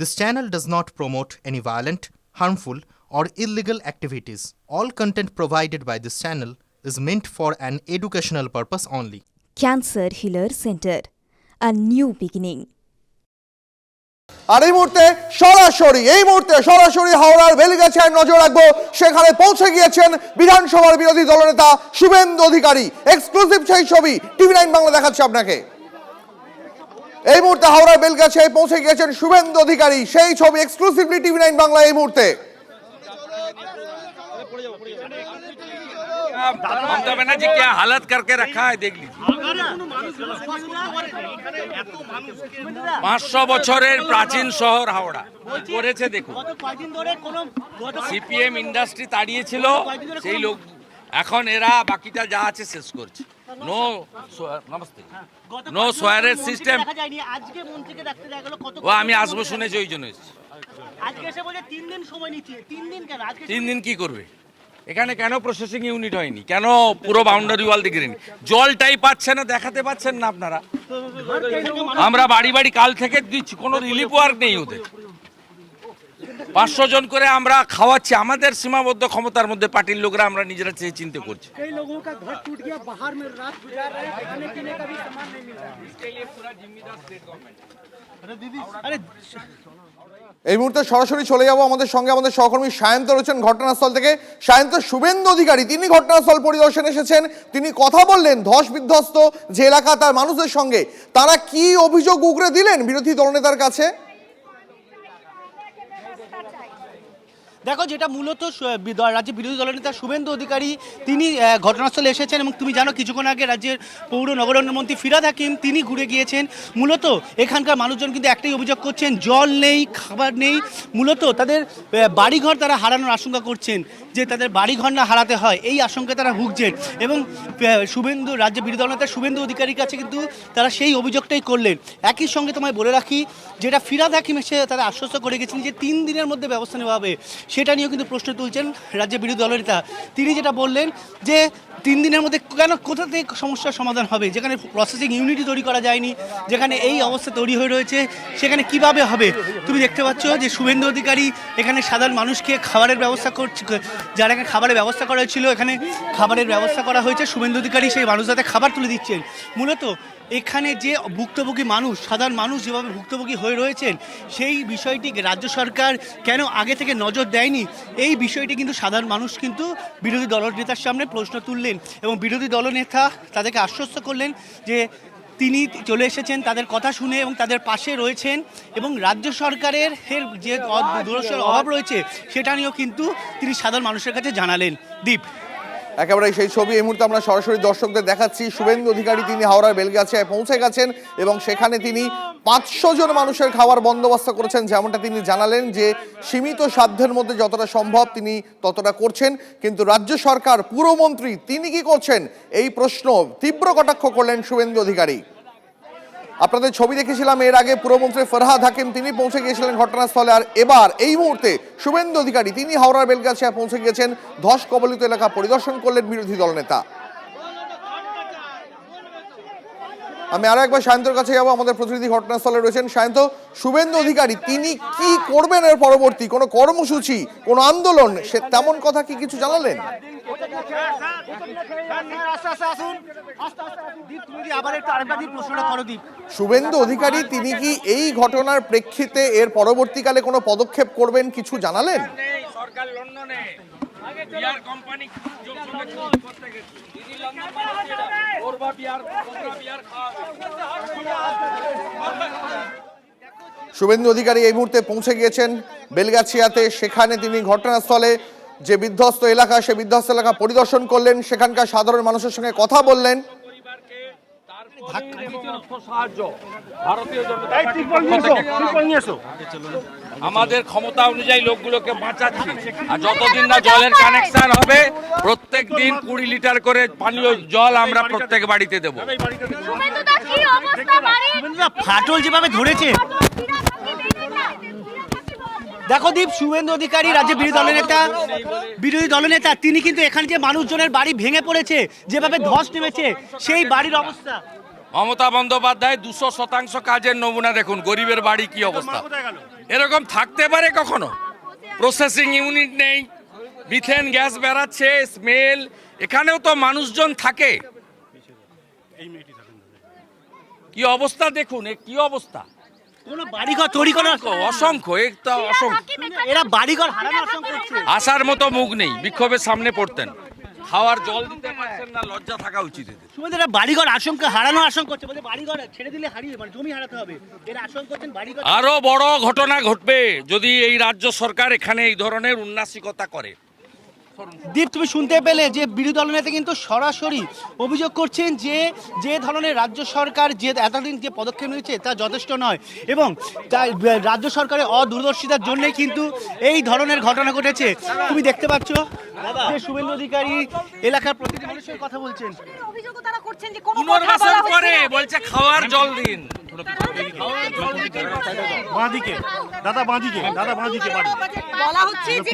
This channel does not promote any violent, harmful, or illegal activities. All content provided by this channel is meant for an educational purpose only. Cancer Healer Center, a new beginning. আর এই মুহূর্তে সরাসরি হাওড়ার বেলগাছিয়ায় নজর রাখবো। সেখানে পৌঁছে গিয়েছেন বিধানসভার বিরোধী দলনেতা শুভেন্দু অধিকারী। এক্সক্লুসিভ সেই ছবি টিভি9 বাংলা দেখাচ্ছে আপনাকে। এই মুহূর্তে হাওড়ার বেলগাছিয়ায় পৌঁছে গিয়েছেন শুভেন্দু অধিকারী, সেই ছবি এক্সক্লুসিভলি টিভি9 বাংলা এই মুহূর্তে। ममता बनर्जी क्या हालत करके रखा है देख लीजिए। 500 বছরের প্রাচীন শহর হাওড়া করেছে দেখুন। সিপিএম ইন্ডাস্ট্রি তাড়িয়েছিল সেই লোক, এখন এরা বাকিটা যা আছে শেষ করছে। নো নমস্তে, নো সোয়ারের সিস্টেম। ও আমি আসবো শুনেছি, ওই জন্য এসেছি। 3 দিন কি করবে এখানে? কেন প্রসেসিং ইউনিট হয়নি? কেন পুরো বাউন্ডারি ওয়াল দিকেনি? জলটাই পাচ্ছে না, দেখাতে পাচ্ছেন না আপনারা। আমরা বাড়ি বাড়ি কাল থেকে দিচ্ছি, কোনো রিলিফ ওয়ার্ক নেই ওদের। 500 জন করে আমরা খাওয়াচ্ছি, আমাদের সীমাবদ্ধ ক্ষমতার মধ্যে পার্টির লোকরা আমরা নিজেরা চেয়ে চিন্তা করছি। এই মুহূর্তে সরাসরি চলে যাবো আমাদের সঙ্গে আমাদের সহকর্মী সায়ন্ত রয়েছেন ঘটনাস্থল থেকে। সায়ন্ত, শুভেন্দু অধিকারী তিনি ঘটনাস্থল পরিদর্শনে এসেছেন, তিনি কথা বললেন ধস বিধ্বস্ত যে এলাকা তার মানুষদের সঙ্গে। তারা কি অভিযোগ উগরে দিলেন বিরোধী দলনেতার কাছে? দেখো, যেটা মূলত রাজ্যের বিরোধী দলনেতা শুভেন্দু অধিকারী তিনি ঘটনাস্থলে এসেছেন এবং তুমি জানো কিছুক্ষণ আগে রাজ্যের পৌর নগরায়ণ মন্ত্রী ফিরহাদ হাকিম তিনি ঘুরে গিয়েছেন। মূলত এখানকার মানুষজন কিন্তু একটাই অভিযোগ করছেন, জল নেই, খাবার নেই। মূলত তাদের বাড়িঘর তারা হারানোর আশঙ্কা করছেন, যে তাদের বাড়িঘর না হারাতে হয় এই আশঙ্কায় তারা ভুগছেন। এবং রাজ্যের বিরোধী দলনেতা শুভেন্দু অধিকারীর কাছে কিন্তু তারা সেই অভিযোগটাই করলেন। একই সঙ্গে তোমায় বলে রাখি, যেটা ফিরহাদ হাকিম এসে তারা আশ্বস্ত করে গেছেন যে 3 দিনের মধ্যে ব্যবস্থা নেওয়া হবে, সেটা নিয়েও কিন্তু প্রশ্ন তুলছেন রাজ্যের বিরোধী দলনেতা। তিনি যেটা বললেন যে 3 দিনের মধ্যে কোথা থেকে সমস্যার সমাধান হবে? যেখানে প্রসেসিং ইউনিটই তৈরি করা যায়নি, যেখানে এই অবস্থা তৈরি হয়ে রয়েছে, সেখানে কিভাবে হবে? তুমি দেখতে পাচ্ছ যে শুভেন্দু অধিকারী এখানে সাধারণ মানুষকে খাবারের ব্যবস্থা করছে, যারা এখানে খাবারের ব্যবস্থা করা হয়েছিল এখানে খাবারের ব্যবস্থা করা হয়েছে। শুভেন্দু অধিকারী সেই মানুষদের খাবার তুলে দিচ্ছেন। মূলত এখানে যে ভুক্তভোগী মানুষ, সাধারণ মানুষ যেভাবে ভুক্তভোগী হয়ে রয়েছেন, সেই বিষয়টি রাজ্য সরকার কেন আগে থেকে নজর দেয়নি, এই বিষয়টি কিন্তু সাধারণ মানুষ কিন্তু বিরোধী দলনেতার সামনে প্রশ্ন তুললেন। এবং বিরোধী দলনেতা তাদেরকে আশ্বস্ত করলেন যে তিনি চলে এসেছেন, তাদের কথা শুনে এবং তাদের পাশে রয়েছেন। এবং রাজ্য সরকারের যে দূরদর্শনের অভাব রয়েছে সেটা নিয়েও কিন্তু তিনি সাধারণ মানুষের কাছে জানালেন। দীপ, একেবারে সেই ছবি এই মুহূর্তে আমরা সরাসরি দর্শকদের দেখাচ্ছি। শুভেন্দু অধিকারী তিনি হাওড়ার বেলগাছিয়ায় পৌঁছে গেছেন এবং সেখানে তিনি 500 জন মানুষের খাবার বন্দোবস্ত করেছেন। যেমনটা তিনি জানালেন যে সীমিত সাধ্যের মধ্যে যতটা সম্ভব তিনি ততটা করছেন, কিন্তু রাজ্য সরকার পুরমন্ত্রী তিনি কি করছেন এই প্রশ্ন তীব্র কটাক্ষ করলেন শুভেন্দু অধিকারী। আপনাদের ছবি দেখেছিলাম এর আগে, পুরমন্ত্রী ফিরহাদ হাকিম তিনি পৌঁছে গিয়েছিলেন ঘটনাস্থলে। আর এবার এই মুহূর্তে শুভেন্দু অধিকারী তিনি হাওড়ার বেলগাছিয়ায় পৌঁছে গিয়েছেন, ধস কবলিত এলাকা পরিদর্শন করলেন বিরোধী দলনেতা। আমি আরো একবার সায়ন্তর কাছে যাবো, আমাদের প্রতিনিধি ঘটনাস্থলে রয়েছেন। সায়ন্ত, শুভেন্দু অধিকারী তিনি কি করবেন এর পরবর্তী? কোনো কর্মসূচি, কোনো আন্দোলন, সে তেমন কথা কি কিছু জানালেন? শুভেন্দু অধিকারী তিনি কি এই ঘটনার প্রেক্ষিতে এর পরবর্তীকালে কোনো পদক্ষেপ করবেন কিছু জানালেন? সরকার লন্ডনে বিয়ার কোম্পানি শুভেন্দু অধিকারী এই মুহূর্তে পৌঁছে গিয়েছেন বেলগাছিয়াতে। সেখানে তিনি ঘটনাস্থলে যে বিধ্বস্ত এলাকা, সে বিধ্বস্ত এলাকা পরিদর্শন করলেন, সেখানকার সাধারণ মানুষের সঙ্গে কথা বললেন। আমাদের ক্ষমতা অনুযায়ী লোকগুলোকে বাঁচাচ্ছি, আর যতদিন না জলের কানেকশন হবে প্রত্যেক দিন 20 লিটার করে পানীয় জল আমরা প্রত্যেক বাড়িতে দেবো। ফাটল যেভাবে ধরেছে, দেখো দীপ, শুভেন্দু অধিকারী রাজ্যের বিরোধী দলনেতা তিনি কিন্তু এখানে যে মানুষজনের বাড়ি ভেঙে পড়েছে, যেভাবে ধস নেমেছে সেই বাড়ির অবস্থা, মমতা বন্দ্যোপাধ্যায় 200% কাজের নমুনা দেখুন, গরিবের বাড়ি কি অবস্থা। এরকম থাকতে পারে কখনো? প্রসেসিং ইউনিট নেই, মিথেন গ্যাস বেরাচ্ছে, স্মেল। এখানেও তো মানুষজন থাকে। কি অবস্থা দেখুন, কি অবস্থা। কোনো বাড়িঘর তৈরি করার অসংখ্য, একটা অসংখ্য। এরা বাড়িঘর হারানোর আশঙ্কা করছে। আসার মতো মুখ নেই, বিক্ষোভের সামনে পড়তেন। খাওয়ার জল দিতে পারছেন না, লজ্জা থাকা উচিত এদের। শুধু এরা বাড়িঘর হারানোর আশঙ্কা করছে, বলে বাড়িঘর ছেড়ে দিলে হারিয়ে মানে জমি হারাতে হবে। এরা আশঙ্কা করছেন বাড়িঘর। আরো বড় ঘটনা ঘটবে যদি এই রাজ্য সরকার এখানে এই ধরনের উন্নাসিকতা করে। দীপ, তুমি শুনতে পেলে যে বিরোধী দলনেতা কিন্তু সরাসরি অভিযোগ করছেন যে যে ধরনের রাজ্য সরকার যে এতদিন যে পদক্ষেপ নিয়েছে তা যথেষ্ট নয়, এবং রাজ্য সরকারের অদূরদর্শিতার জন্যই কিন্তু এই ধরনের ঘটনা ঘটেছে। তুমি দেখতে পাচ্ছ যে শুভেন্দু অধিকারী এলাকার প্রতিটি মানুষের কথা বলছেন। অভিযোগও তারা করছেন যে কোনো কথা পুনর্বাসন বলা করে হচ্ছে না। বলছে খাওয়ার জল দিন। বাঁদিকে দাদা, বাঁদিকে দাদা, বাঁদিকে বাড়ি। বলা হচ্ছে যে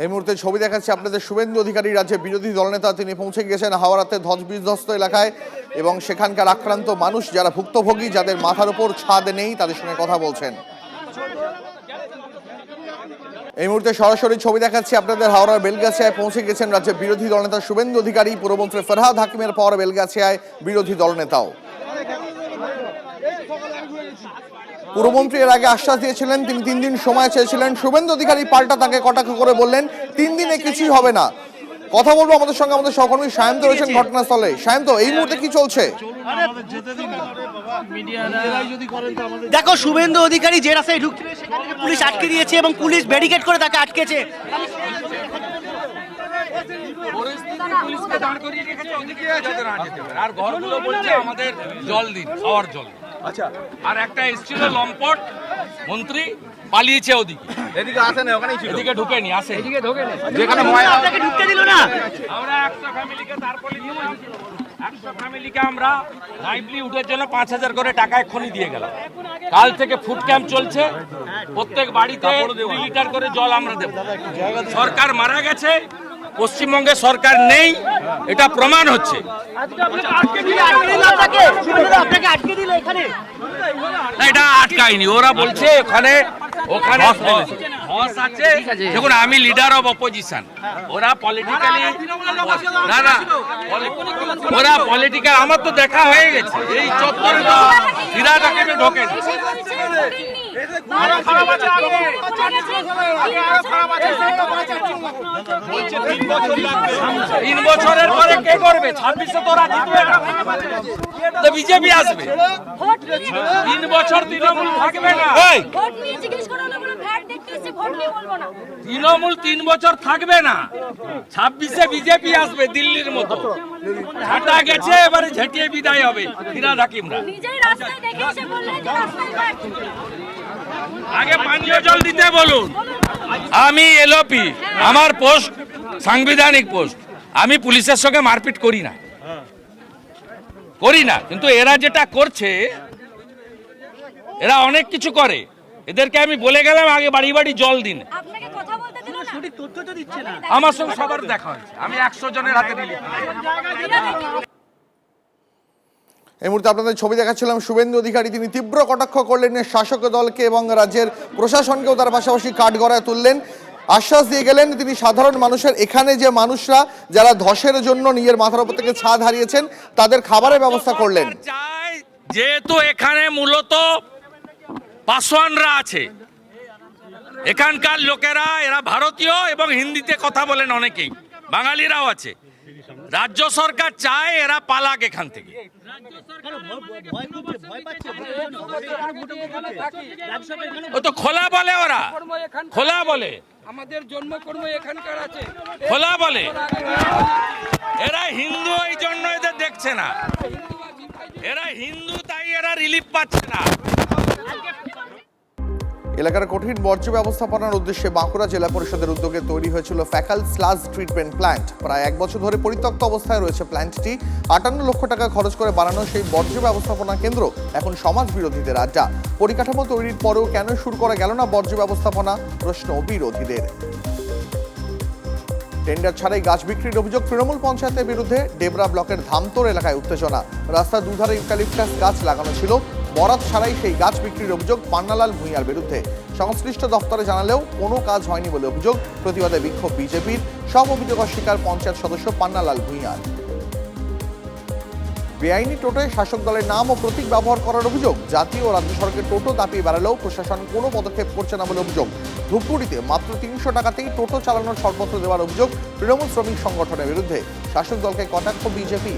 এই মুহূর্তে ছবি দেখাচ্ছি আপনাদের শুভেন্দু অধিকারী, রাজ্যের বিরোধী দলনেতা। তিনি পৌঁছে গেছেন হাওড়াতে ধ্বজবিধ্বস্ত এলাকায় এবং সেখানকার আক্রান্ত মানুষ যারা ভুক্তভোগী, যাদের মাথার উপর ছাদ নেই, তাদের সঙ্গে কথা বলছেন। এই মুহূর্তে সরাসরি ছবি দেখাচ্ছি আপনাদের হাওড়ার বেলগাছিয়ায় পৌঁছে গেছেন রাজ্যের বিরোধী দলনেতা শুভেন্দু অধিকারী। পুরমন্ত্রী ফরহাদ হাকিমের পর বেলগাছিয়ায় বিরোধী দলনেতাও। পুরমন্ত্রী এর আগে আশ্বাস দিয়েছিলেন তিনি 3 দিন সময় চেয়েছিলেন। শুভেন্দু অধিকারী পাল্টা তাকে কটাক্ষ করে বললেন 3 দিনে কিছুই হবে না। কথা বলবো আমাদের সঙ্গে আমাদের সহকর্মী সায়ন্ত রয়েছেন ঘটনাস্থলে। সায়ন্ত, এই মুহূর্তে কি চলছে? দেখো, শুভেন্দু অধিকারী যে রাস্তায় ঢুকছিলেন সেখান থেকে পুলিশ আটকে দিয়েছে এবং পুলিশ ব্যারিকেড করে তাকে আটকেছে। আর ঘরগুলো বলছে আমাদের জল দিন, খাওয়ার জল। আচ্ছা, আর একটা এসেছিল লম্পট মন্ত্রী, পালিয়েছে ওদিকে। এদিকে আসে না, ওখানেই ছিল। এদিকে ঢুকেনি, আসে এদিকে ঢোকেনি, যেখানে ময়লা আপনাকে ঢুকতে দিল না। আমরা 100 ফ্যামিলিকে তারপরে 100 ফ্যামিলিকে আমরা লাইভলিহুডের জন্য 5000 করে টাকা এক্ষুনি দিয়ে গেলাম। কাল থেকে ফুড ক্যাম্প চলছে, প্রত্যেক বাড়িতে 2 লিটার করে জল আমরা দেব। সরকার মারা গেছে, পশ্চিমবঙ্গে সরকার নেই, এটা প্রমাণ হচ্ছে। না, এটা আটকায়নি, ওরা বলছে ওখানে হস আছে। দেখুন, আমি লিডার অফ অপোজিশন, ওরা পলিটিক্যালি ওরা পলিটিক্যাল। আমার তো দেখা হয়ে গেছে, এই চত্বরে তো ফিরাদ হাকিমে ঢোকেন। 3 বছরের পরে কে করবে? 26-এ তো ওরা জিতবে না, তো বিজেপি আসবে। 3 বছর তৃণমূল থাকবে না। তৃণমূল 3 বছর থাকবে না, 26-এ বিজেপি আসবে দিল্লির মতো। ঝাঁটা গেছে, এবারে ঝেঁটিয়ে বিদায় হবে ফিরাদ হাকিমরা। আগে পানীয় জল দিতে বলুন। আমি এলওপি, আমার পোস্ট সাংবিধানিক পোস্ট। আমি পুলিশের সঙ্গে মারপিট করি না, কিন্তু এরা যেটা করছে, এরা অনেক কিছু করে। এদেরকে আমি বলে গেলাম আগে বাড়ি বাড়ি জল দিন। আমার সঙ্গে সবার দেখা হয়েছে, আমি 100 জনের হাতে রিলিজ। এই মুহূর্তে আপনাদের ছবি দেখাচ্ছিলাম শুভেন্দু অধিকারী। তিনি তীব্র কটাক্ষ করলেন শাসক দলকে এবং রাজ্যের প্রশাসনকেও তার পাশাপাশি কাঠগড়ায় তুললেন। আশ্বাস দিয়ে গেলেন তিনি সাধারণ মানুষের, এখানে যে মানুষরা যারা ধসের জন্য নিজের মাথার উপর থেকে ছাদ হারিয়েছেন তাদের খাবারের ব্যবস্থা করলেন। যেহেতু এখানে মূলত পাসওয়ানরা আছে, এখানকার লোকেরা, এরা ভারতীয় এবং হিন্দিতে কথা বলেন অনেকেই, বাঙালিরাও আছে। রাজ্য সরকার চায় এরা পালাক এখান থেকে। ও তো খোলা বলে, ওরা খোলা বলে, আমাদের জন্মকর্ম এখানকার আছে, খোলা বলে। এরা হিন্দু, এই জন্য এদের দেখছে না। এরা হিন্দু, তাই এরা রিলিফ পাচ্ছে না। এলাকার কঠিন বর্জ্য ব্যবস্থাপনার উদ্দেশ্যে বাঁকুড়া জেলা পরিষদের উদ্যোগে তৈরি হয়েছিল ফ্যাকাল স্লাজ ট্রিটমেন্ট প্ল্যান্ট। প্রায় 1 বছর ধরে পরিত্যক্ত অবস্থায় রয়েছে প্ল্যান্টটি। 58 লক্ষ টাকা খরচ করে বানানো সেই বর্জ্য ব্যবস্থাপনা কেন্দ্র এখন সমাজ বিরোধীদের আড্ডা। পরিকাঠামো তৈরির পরেও কেন শুরু করা গেল না বর্জ্য ব্যবস্থাপনা, প্রশ্ন বিরোধীদের। টেন্ডার ছাড়াই গাছ বিক্রির অভিযোগ তৃণমূল পঞ্চায়েতের বিরুদ্ধে ডেবরা ব্লকের ধামতোর এলাকায় উত্তেজনা। রাস্তার দুধারে ইউক্যালিপটাস গাছ লাগানো ছিল, বরাত ছাড়াই সেই গাছ বিক্রির অভিযোগ পান্নালাল ভূঁইয়ার বিরুদ্ধে। সংশ্লিষ্ট দপ্তরে জানালেও কোনো কাজ হয়নি বলে অভিযোগ। প্রতিবাদে বিক্ষোভ বিজেপির। সব অভিযোগ অস্বীকার পঞ্চায়েত সদস্য পান্নালাল ভূঁইয়ার। বেআইনি টোটোয় শাসক দলের নাম ও প্রতীক ব্যবহার করার অভিযোগ। জাতীয় ও রাজ্য সড়কের টোটো দাপিয়ে বেড়ালেও প্রশাসন কোনো পদক্ষেপ করছে না বলে অভিযোগ। ধূপগুড়িতে মাত্র 300 টাকাতেই টোটো চালানোর ছাড়পত্র দেওয়ার অভিযোগ তৃণমূল শ্রমিক সংগঠনের বিরুদ্ধে। শাসক দলকে কটাক্ষ বিজেপি।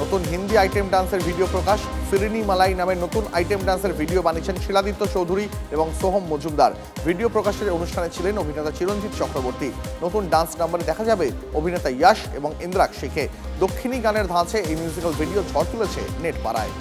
নতুন হিন্দি আইটেম ডান্সের ভিডিও প্রকাশ। ফিরিনি মালাই নামের নতুন আইটেম ডান্সের ভিডিও বানিয়েছেন শিলাদিত্য চৌধুরী এবং সোহম মজুমদার। ভিডিও প্রকাশের অনুষ্ঠানে ছিলেন অভিনেতা চিরঞ্জিত চক্রবর্তী। নতুন ডান্স নাম্বারে দেখা যাবে অভিনেতা ইয়াশ এবং ইন্দ্রাক্ষীকে। দক্ষিণী গানের ধাঁচে এই মিউজিক্যাল ভিডিও ঝড় তুলেছে নেট পাড়ায়।